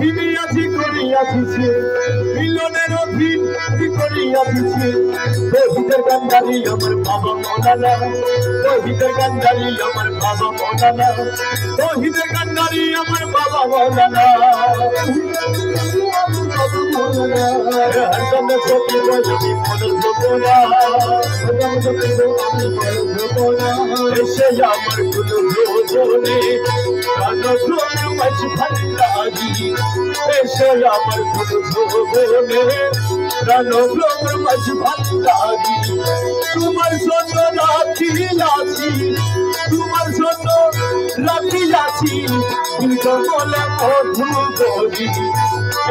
অধীনিয়াছি করিয়াছি মিলনের অধীন করিয়াছি তৌহিদের কান্ডারি আমার বাবা মৌলানা তৌহিদের কান্ডারি আমার বাবা মৌলানা তৌহিদের কান্ডারি আমার বাবা মৌলানা হরদম সকিব আমি মন জপনা হরদম সকিব আমি মন জপনা এসে আমার গুরু জোনে কানজোর মাঝ ভান্ডারি এসে আমার গুরু জোনে কানজোর মাঝ ভান্ডারি তোমার জন্য রাখিয়াছি তোমার জন্য রাখিয়াছি কমলে মধু গরি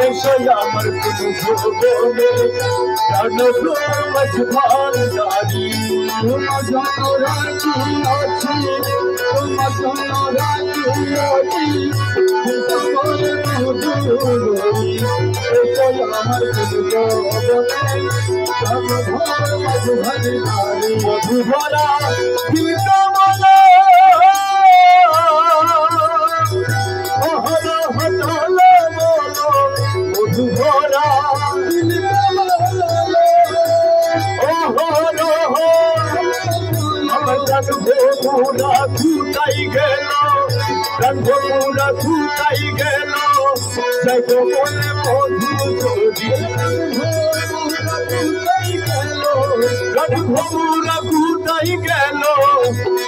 এসে আমার গুরু জোনে কানজোর মাঝ ভান্ডারি তোমার জন্য রাখিয়াছি তোমার জন্য রাখিয়াছি কমলে মধু গরি এসে আমার গুরু জোনে মধুভরা কীর্তমলা অহর হতল মধুভরা অহর আমার ভোরা ছুটাই গেল ভোরা ছুটাই গেল যাই তো বলে মধু চলি ভোরা ঘুটাই গেল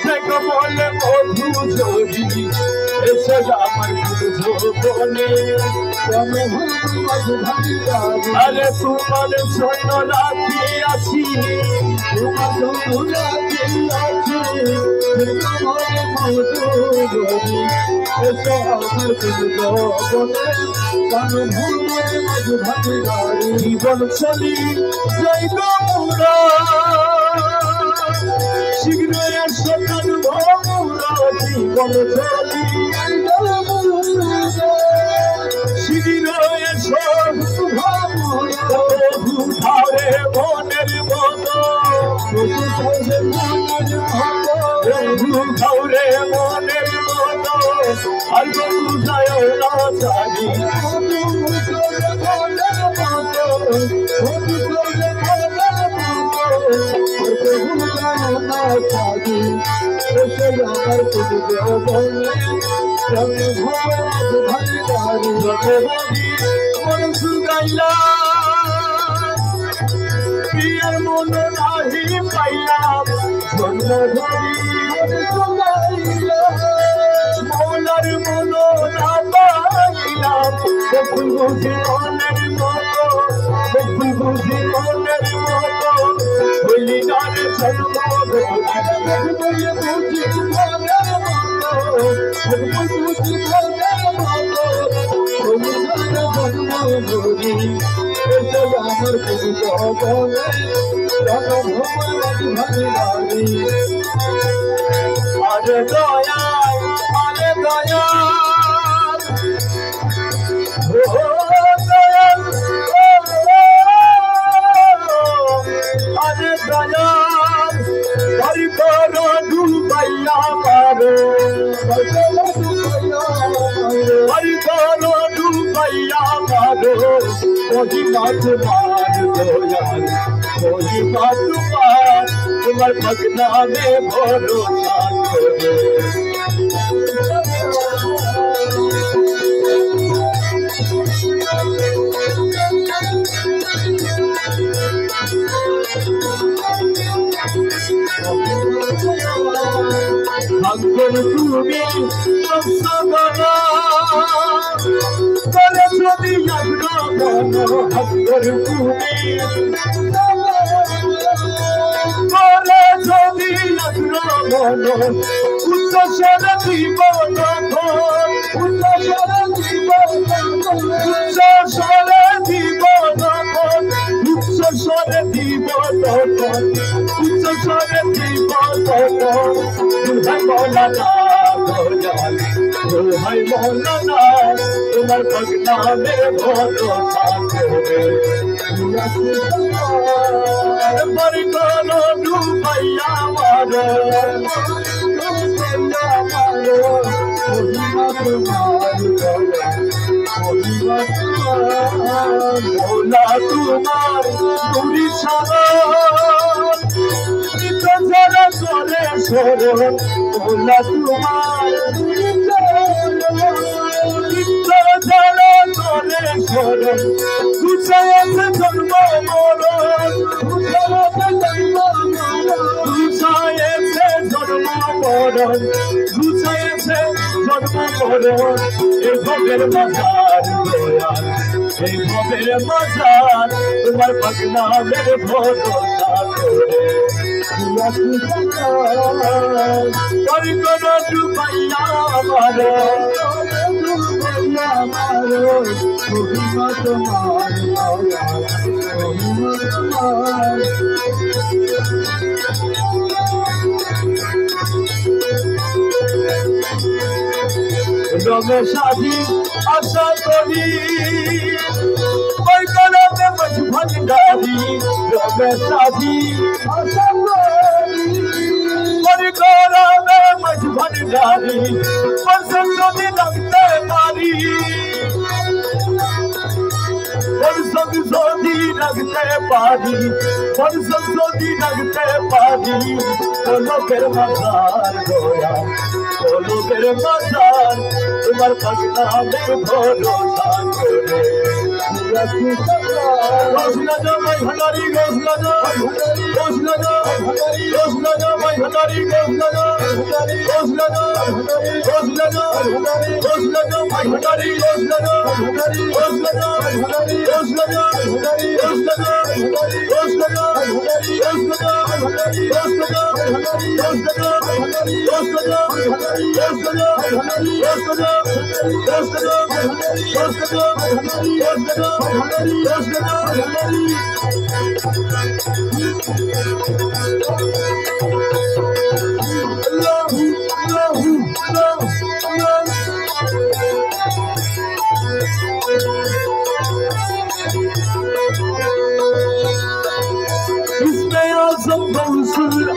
সে কমলে মধু ঝরি এসে আমার বনে আরে তোমার জন্য রাখিয়াছি তোমার জন্য রাখিয়াছি মধু ঝরি এসে আমার বনে জীবন চলি জয় গৌরা শীঘ্র সকাল ভৌরা জীবন চলি শীঘ্র ভারে মনের মতো ভারে মনের মতো আর বুঝায় না জানি প্রিয়ার মন নাহি পাইলাম জন্ম ধরি মৌলার মন না পাইলাম ফুল বুঝি মনের মতো ফুল বুঝি মনের মতো বলি গানে জন্ম ধরি আমার আরে দয়া আরে দয়া আরে দয়া হরি কর ডুবাইয়া মারো হরি কর ডুবাইয়া মারো ওহি মাছ মার দয়াল ওহি মাছ মার তোমার ভগনা মে ভরসা করে ভাগ্যের তুমি সবসগনা করে যদি আগ্রহণ ভাগ্যের তুমি করে যদি আগ্রহণ উচ্চ স্বরে জীবন উচ্চ স্বরে জীবন উচ্চ স্বরে জীবন উচ্চ স্বরে জীবন উচ্চ স্বরে জীবন মৌলানা ভাই মৌলানা তোমার ভগনা মে ভরসা করে बर करो डूबैया मारो मारो মৌলা তোমার তুরি ছাড়া যারা করে শরণ মৌলা তোমার যারা করে শরণ গুছাইছে জন্ম মরণ গুছাইছে জন্ম মরণ গুছাইছে জন্ম মরণ এই ভবের মাঝার দয়াল এই ভবের মাঝার তোমার পাগলামের ভরসা করে পরিকর ডুবাইয়া মারো রমেশাদি আশা করি পরিকরতে মজ ভান্ডারি রমেশাদি আশা করি পরিকরতে মজ ভান্ডারি পরসন যদি লাগতে পারি পরসন যদি লাগতে পারি পরসন যদি লাগতে পারি তো লোকের মাঝার দয়া তো লোকের মাঝার তোমার পাগলামের ভরসা করে ঘোষণা যা মাই ভান্ডারি ঘোষণা যা ঘোষণা যা ঘোষণা যা মাই ভান্ডারি ঘোষণা যা ঘোষণা যা ঘোষণা যা ঘোষণা যা মাই ভান্ডারি ঘোষণা যা ঘোষণা যা ঘোষণা যা ঘোষণা যা ঘোষণা যা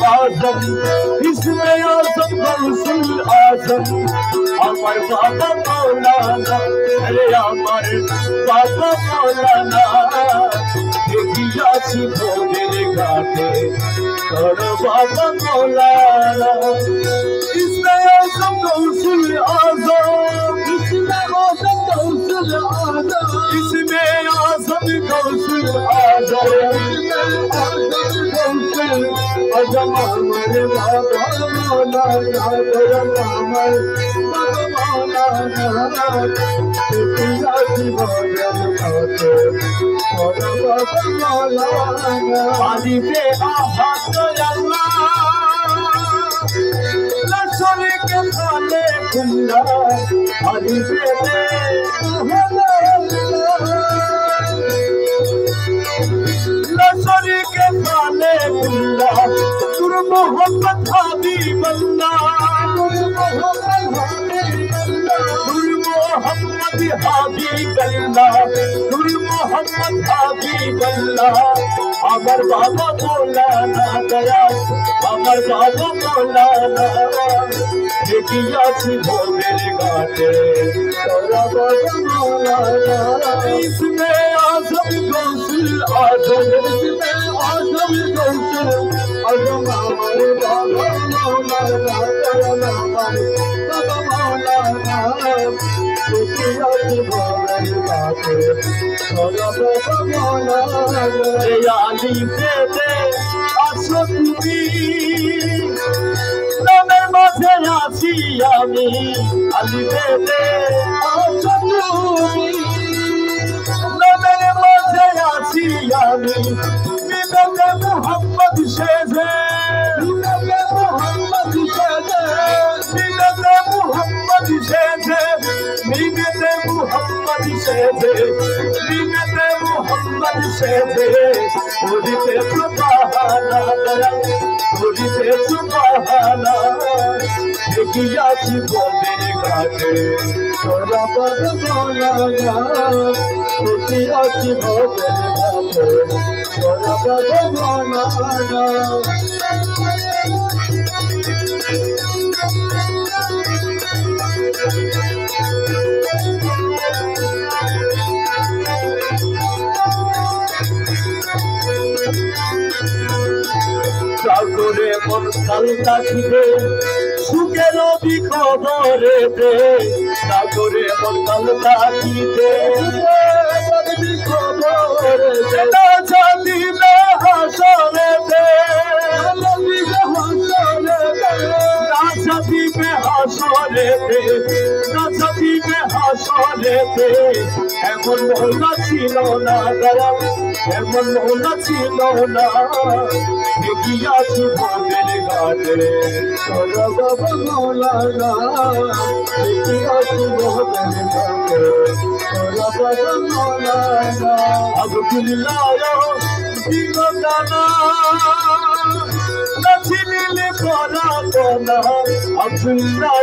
आजम इसमें आजम गौसुल आजम अमर बाबा मौलाना अरे अमर बाबा मौलाना देखिया सी भोगेर घाटे कर बाबा मौलाना इसमें आजम गौसुल आजम इसमें आजम गौसुल आजम इसमें आजम गौसुल आजम अजम अमर बाबा मौलाना अमर बाबा मौलाना देखिया सी भोगेर घाटे कर बाबा मौलाना आदि पे आहत अल्लाह लशरे के खाने खुला आदि पे लशरे के खाने खुला तुर मोहब्बत हबीब अल्लाह तुर मोहम्मद हबीब अल्लाह तुर मोहम्मद हबीब अल्लाह अमर बाबा मौलाना गया अमर बाबा मौलाना देखिया सी भोगेर घाटे तोरा बाबा मौलाना इसमें आजम गौसुल आजम इसमें आजम गौसुल आजम अमर बाबा मौलाना तेरा अमर बाबा मौलाना देखिया सी भोगेर घाटे तोरा बाबा मौलाना आली पेटे আসো তুমি নামের মাঝে আছি আমি আলি পেটে আসো তুমি নামের মাঝে আছি আমি মিলতে মুহাম্মদ সেজে মিলতে মুহাম্মদ সেজে মিলতে মুহাম্মদ সেজে মিলতে মুহাম্মদ সেজে মিলতে মুহাম্মদ সেজে উড়িতে সুবহানা উড়িতে সুবহানা देखिया सी भोगेर घाटे तोरा बाबा मौलाना देखिया सी भोगेर घाटे तोरा बाबा मौलाना মন কালটা খিদে সুখের বিখবরে দে সাগরে মন কালটা খিদে বিখবরে দে দিলে হাসরে দে দিবে হাসরেতে নাচা দিবে হাসরেতে এমন মৌলা ছিল না দয়াল এমন মৌলা ছিল না দেখিয়াছি ভোগের ঘাটে তোরা বাবা মৌলানা দেখিয়াছি ভোগের ঘাটে তোরা বাবা মৌলানা আব্দুল্লাহ দিগদানা নাচিলে করা কোনা আব্দুল্লাহ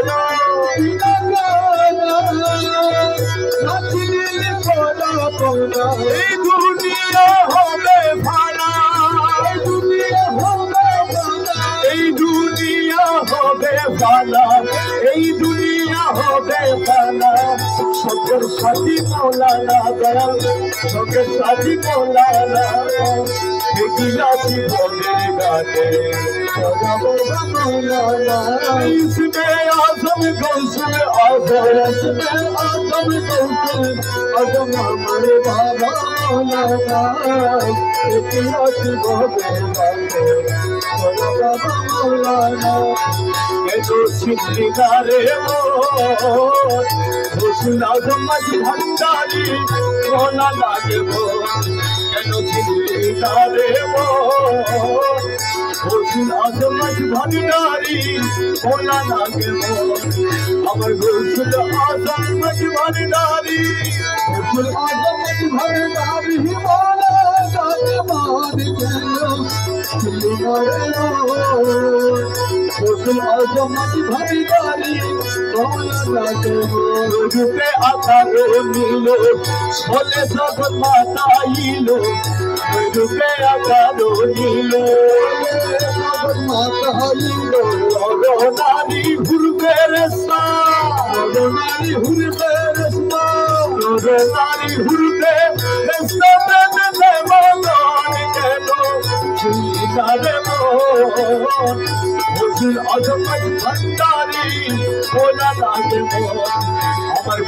নাচিলে করা কোনা এই দুনিয়া হবে ভালা এই দুনিয়া হবে ভালা এই দুনিয়া হবে ভালা এই দুনিয়া হবে ভালা সকের সাথী মৌলানা দয়াল সকের সাথী মৌলানা দেখিয়াছি ভোগের ঘাটে इसमें आजम कौशल इसमें आजम कौशल आजम हमारे बाबा मौलाना जो सिद्धिकारे आजम भंडारी रोना लागे वो सिद्धिकारे आजमत भंडारी होना लागे वो अमर गुरुल आजमत भंडारी आजमत भंडारी बोला जाने मान गुरुल आजमत भंडारी होना लागे वो रूपे आता नीलो सोले सब माता लो रूपे आता नीलो नारी हुरबे रस्ता नारी हुरबे रस्ता नारी हुरबे रस्ता में मौलान चलो चिल्लारे मोहन हुजूर आजमत भंडारी होना लागे मोहन अमर